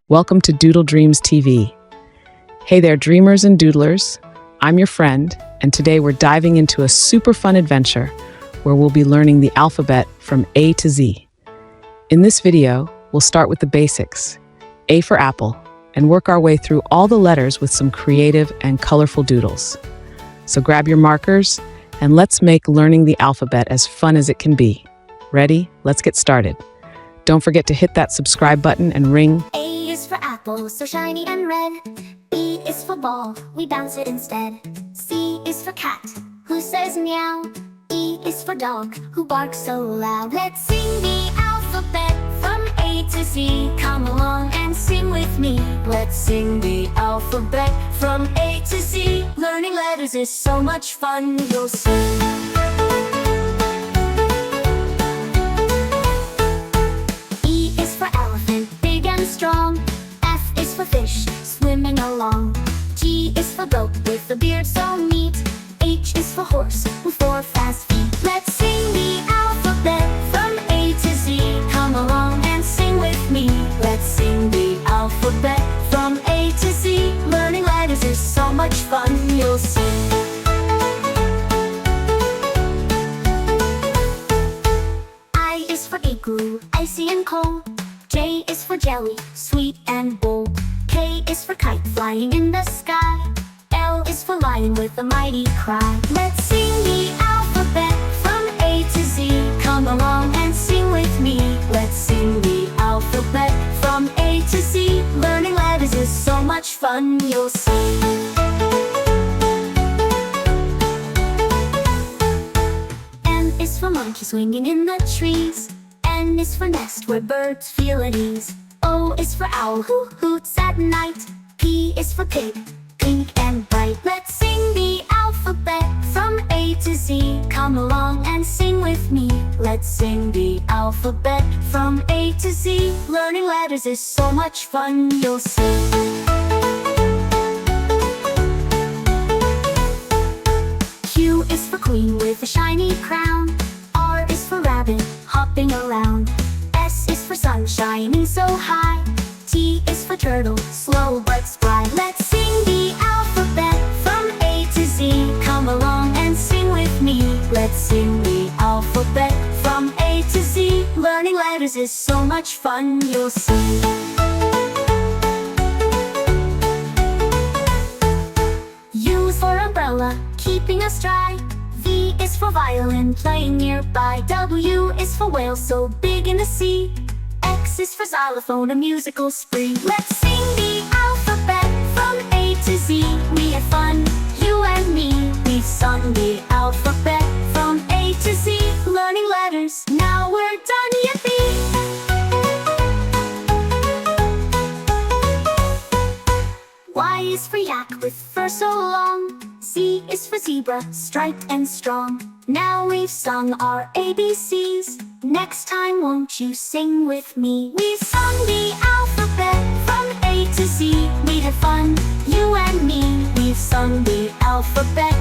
Welcome to Doodle Dreams TV. Hey there, dreamers and doodlers. I'm your friend, and today we're diving into a super fun adventure where we'll be learning the alphabet from A to Z. In this video, we'll start with the basics, A for apple, and work our way through all the letters with some creative and colorful doodles. So grab your markers, and let's make learning the alphabet as fun as it can be. Ready? Let's get started. Don't forget to hit that subscribe button and ring. A is for apple, so shiny and red. B is for ball, we bounce it instead. C is for cat, who says meow. E is for dog, who barks so loud. Let's sing the alphabet from A to Z. Come along and sing with me. Let's sing the alphabet from A to Z. Learning letters is so much fun, you'll see. E is for elephant, big and strong. F is for fish, swimming along. G is for goat, with a beard so neat. H is for horse, with four fast feet. Let's sing the alphabet from A to Z. Come along and sing with me. Let's sing the alphabet from A to Z. Learning letters is so much fun, you'll see. I is for igloo, icy and cold. J is for jelly, sweet and bold. K is for kite, flying in the sky. L is for lion with a mighty cry. Let's sing the alphabet from A to Z. Come along and sing with me. Let's sing the alphabet from A to Z. Learning letters is so much fun, you'll see. M is for monkey swinging in the trees. N is for nest where birds feel at ease. O is for owl who hoots at night. P is for pig, pink and bright. Let's sing the alphabet from A to Z. Come along and sing with me. Let's sing the alphabet from A to Z. Learning letters is so much fun, you'll see. Q is for queen with a shiny crown. R is for rabbit, hopping around. S is for sun, shining so high. T is for turtle, slow but spry. Let's sing the alphabet from A to Z. Come along and sing with me. Let's sing the alphabet from A to Z. Learning letters is so much fun, you'll see. U is for umbrella, keeping us dry. V is for violin, playing nearby. W is for whale, so big in the sea. X is for xylophone, a musical spree. Let's sing the alphabet from A to Z. We have fun, you and me. We've sung the alphabet from A to Z. Learning letters, now we're done, yippee! Y is for yak with fur so long. Z is for zebra, striped and strong. Now we've sung our ABCs. Next time won't you sing with me? We've sung the alphabet from A to Z. We had fun, you and me. We've sung the alphabet